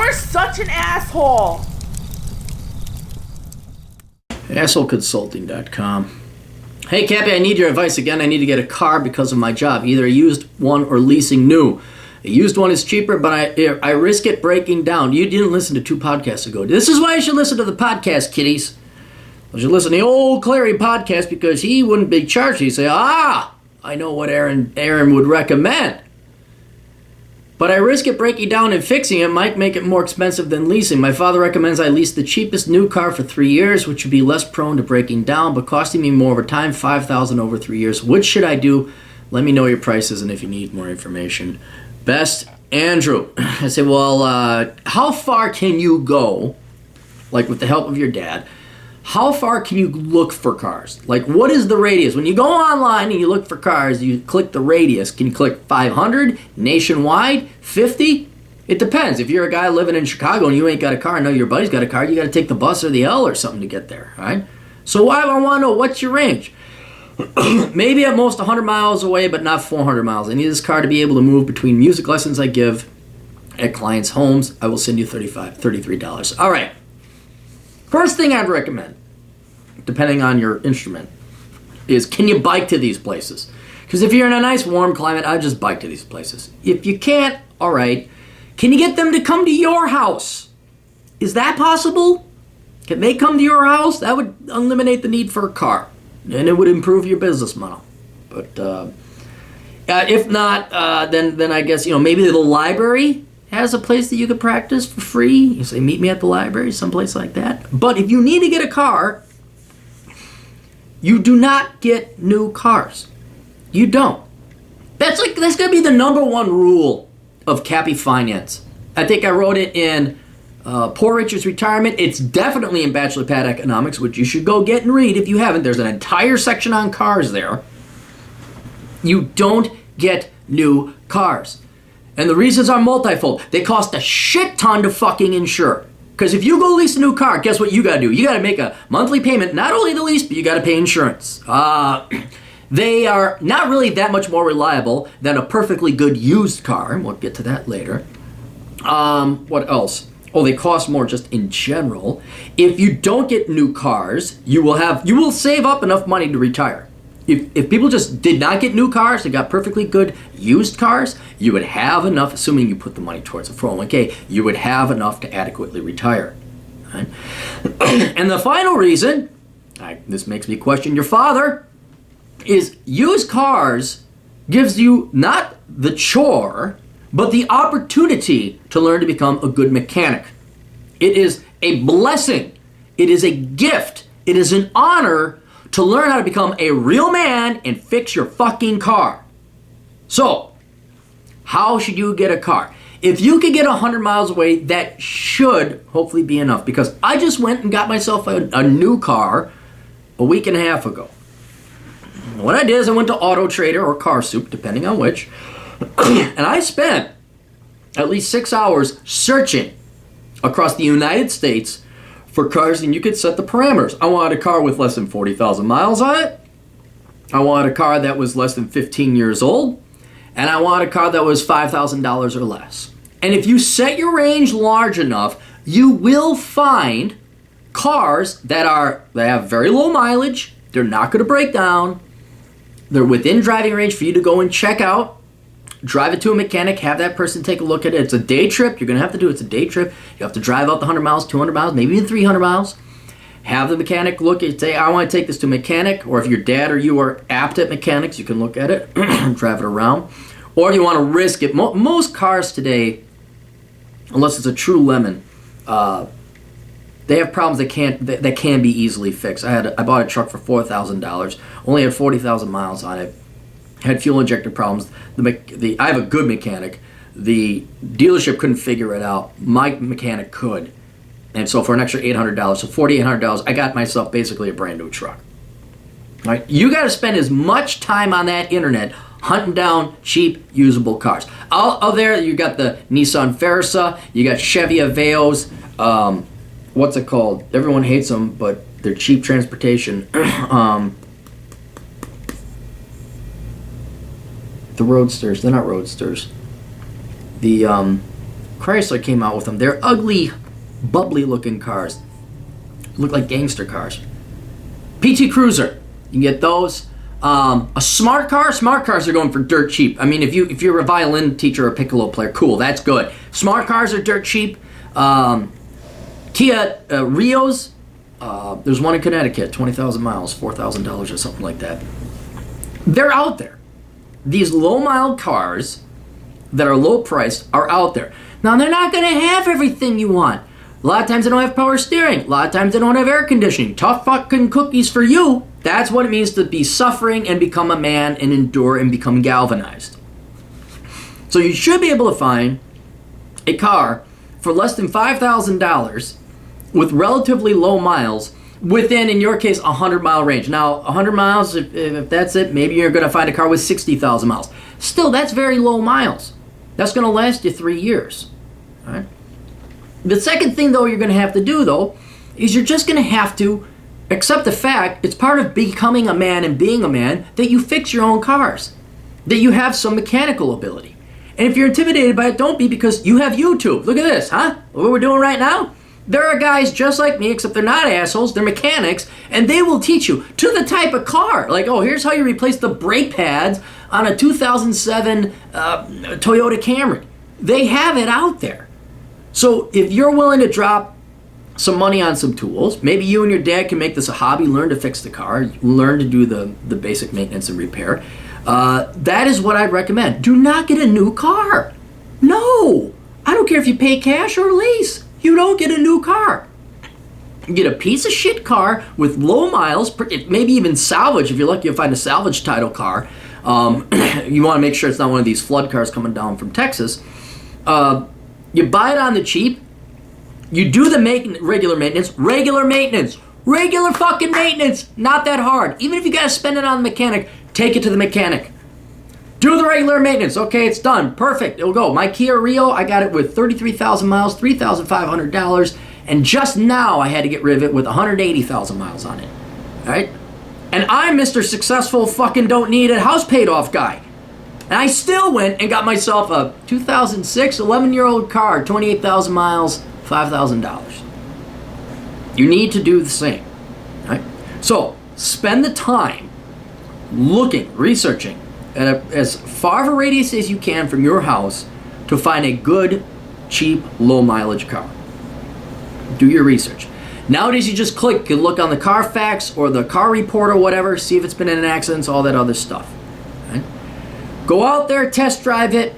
You're such an asshole. AssholeConsulting.com. Hey, Cappy, I need your advice again. I need to get a car because of my job, either a used one or leasing new. A used one is cheaper, but I risk it breaking down. You didn't listen to 2 podcasts ago. This is why you should listen to the podcast, kiddies. You should listen to the old Clary podcast because he wouldn't be charged. He'd say, I know what Aaron would recommend. But I risk it breaking down and fixing it might make it more expensive than leasing. My father recommends I lease the cheapest new car for 3 years, which would be less prone to breaking down, but costing me more over time, $5,000 over 3 years. What should I do? Let me know your prices and if you need more information. Best, Andrew. I say, well, how far can you go, like with the help of your dad, how far can you look for cars? Like, what is the radius? When you go online and you look for cars, you click the radius. Can you click 500, nationwide, 50? It depends. If you're a guy living in Chicago and you ain't got a car, and know your buddy's got a car, you got to take the bus or the L or something to get there, right? So I want to know, what's your range? Maybe at most 100 miles away, but not 400 miles. I need this car to be able to move between music lessons I give at clients' homes. I will send you $33. All right. First thing I'd recommend, depending on your instrument, is can you bike to these places? Because if you're in a nice warm climate, I'd just bike to these places. If you can't, all right, can you get them to come to your house? Is that possible? Can they come to your house? That would eliminate the need for a car, and it would improve your business model. But if not, then I guess, maybe the library has a place that you could practice for free. You say, meet me at the library, someplace like that. But if you need to get a car, you do not get new cars. You don't. That's going to be the number one rule of Cappy Finance. I think I wrote it in Poor Richard's Retirement. It's definitely in Bachelor Pad Economics, which you should go get and read if you haven't. There's an entire section on cars there. You don't get new cars. And the reasons are multifold. They cost a shit ton to fucking insure. Because if you go lease a new car, guess what you got to do? You got to make a monthly payment, not only the lease, but you got to pay insurance. They are not really that much more reliable than a perfectly good used car. We'll get to that later. What else? Oh, they cost more just in general. If you don't get new cars, you will save up enough money to retire. If people just did not get new cars, they got perfectly good used cars, you would have enough, assuming you put the money towards a 401k, you would have enough to adequately retire. Right? And the final reason, this makes me question your father, is used cars gives you not the chore, but the opportunity to learn to become a good mechanic. It is a blessing. It is a gift. It is an honor to learn how to become a real man and fix your fucking car. So, how should you get a car? If you could get 100 miles away, that should hopefully be enough, because I just went and got myself a new car a week and a half ago. What I did is I went to Auto Trader or Car Soup, depending on which, and I spent at least 6 hours searching across the United States for cars, and you could set the parameters. I wanted a car with less than 40,000 miles on it. I wanted a car that was less than 15 years old. And I wanted a car that was $5,000 or less. And if you set your range large enough, you will find cars that have very low mileage. They're not going to break down. They're within driving range for you to go and check out. Drive it to a mechanic, have that person take a look at it. It's a day trip. You're going to have to do it. It's a day trip. You have to drive out the 100 miles, 200 miles, maybe even 300 miles. Have the mechanic look at it, say, I want to take this to a mechanic. Or if your dad or you are apt at mechanics, you can look at it, drive it around. Or if you want to risk it. Most cars today, unless it's a true lemon, they have problems that can be easily fixed. I bought a truck for $4,000, only had 40,000 miles on it. Had fuel injector problems. I have a good mechanic. The dealership couldn't figure it out. My mechanic could. And so for an extra $800, so $4,800, I got myself basically a brand new truck. All right? You got to spend as much time on that internet hunting down cheap, usable cars. Out there, you got the Nissan Versa, you got Chevy Aveos, what's it called? Everyone hates them, but they're cheap transportation. The Roadsters, they're not Roadsters. The Chrysler came out with them. They're ugly, bubbly looking cars. Look like gangster cars. PT Cruiser, you can get those. A smart cars are going for dirt cheap. I mean, if you're a violin teacher or a piccolo player, cool, that's good. Smart cars are dirt cheap. Kia Rios, there's one in Connecticut, 20,000 miles, $4,000 or something like that. They're out there. These low-mile cars that are low-priced are out there. Now, they're not going to have everything you want. A lot of times they don't have power steering. A lot of times they don't have air conditioning. Tough fucking cookies for you. That's what it means to be suffering and become a man and endure and become galvanized. So you should be able to find a car for less than $5,000 with relatively low miles within, in your case, a 100-mile range. Now, 100 miles, if that's it, maybe you're going to find a car with 60,000 miles. Still, that's very low miles. That's going to last you 3 years. All right? The second thing, though, you're going to have to do, though, is you're just going to have to accept the fact it's part of becoming a man and being a man that you fix your own cars, that you have some mechanical ability. And if you're intimidated by it, don't be, because you have YouTube. Look at this, huh? What we're doing right now? There are guys just like me, except they're not assholes, they're mechanics, and they will teach you to the type of car. Like, oh, here's how you replace the brake pads on a 2007 Toyota Camry. They have it out there. So if you're willing to drop some money on some tools, maybe you and your dad can make this a hobby, learn to fix the car, learn to do the basic maintenance and repair. That is what I'd recommend. Do not get a new car. No. I don't care if you pay cash or lease. You don't get a new car. You get a piece of shit car with low miles, maybe even salvage. If you're lucky, you'll find a salvage title car. You want to make sure it's not one of these flood cars coming down from Texas. You buy it on the cheap. You do the regular maintenance. Regular fucking maintenance. Not that hard. Even if you got to spend it on the mechanic, take it to the mechanic. Do the regular maintenance. Okay, it's done. Perfect. It'll go. My Kia Rio, I got it with 33,000 miles, $3,500. And just now I had to get rid of it with 180,000 miles on it. All right? And I'm Mr. Successful fucking don't need a house paid off guy. And I still went and got myself a 2006 11-year-old car, 28,000 miles, $5,000. You need to do the same. Right? So spend the time looking, researching at as far of a radius as you can from your house to find a good, cheap, low mileage car. Do your research. Nowadays you just click, you look on the Carfax or the car report or whatever, see if it's been in an accident, all that other stuff. Right? Go out there, test drive it.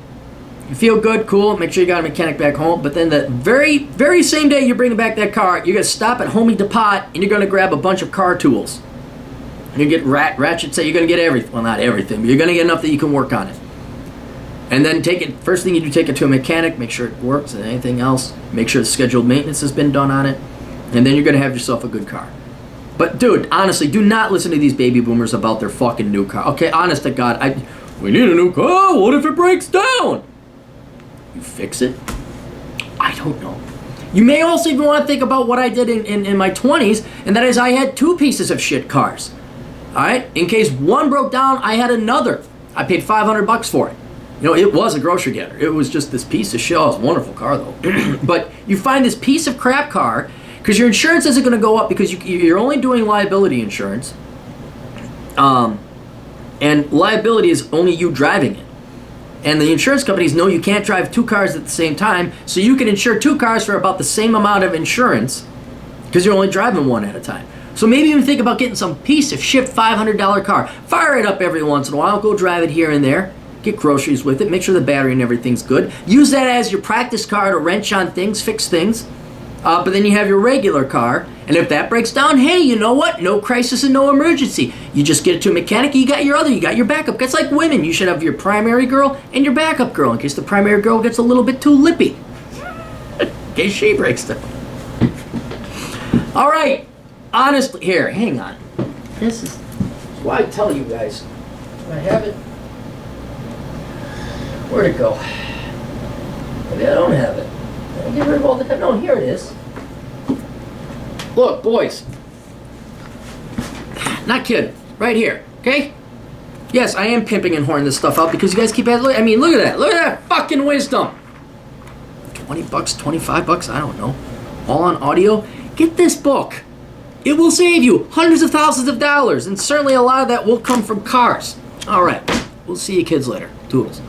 You feel good, cool, make sure you got a mechanic back home. But then the very, very same day you're bringing back that car, you're going to stop at Homey Depot and you're going to grab a bunch of car tools. And you get ratchet set, you're going to get everything. Well, not everything, but you're going to get enough that you can work on it. And then take it, first thing you do, take it to a mechanic, make sure it works, and anything else, make sure the scheduled maintenance has been done on it. And then you're going to have yourself a good car. But dude, honestly, do not listen to these baby boomers about their fucking new car. Okay, honest to God, we need a new car. What if it breaks down? You fix it? I don't know. You may also even want to think about what I did in my 20s, and that is I had two pieces of shit cars. All right? In case one broke down, I had another. I paid $500 for it. You know, it was a grocery getter. It was just this piece of shit. It was a wonderful car, though. But you find this piece of crap car, because your insurance isn't going to go up because you're only doing liability insurance. And liability is only you driving it. And the insurance companies know you can't drive two cars at the same time, so you can insure two cars for about the same amount of insurance because you're only driving one at a time. So maybe even think about getting some piece of shit $500 car. Fire it up every once in a while. Go drive it here and there. Get groceries with it. Make sure the battery and everything's good. Use that as your practice car to wrench on things, fix things. But then you have your regular car, and if that breaks down, hey, you know what? No crisis and no emergency. You just get it to a mechanic, you got your backup. It's like women. You should have your primary girl and your backup girl in case the primary girl gets a little bit too lippy. In case she breaks down. All right. Honestly, here, hang on. This is why I tell you guys. Do I have it? Where'd it go? Maybe I don't have it. I get rid of all the time. No, here it is. Look, boys. Not kidding. Right here. Okay? Yes, I am pimping and horning this stuff out because you guys keep asking. I mean, look at that. Look at that fucking wisdom. 20 bucks, 25 bucks, I don't know. All on audio. Get this book. It will save you hundreds of thousands of dollars, and certainly a lot of that will come from cars. All right. We'll see you kids later. Toodles.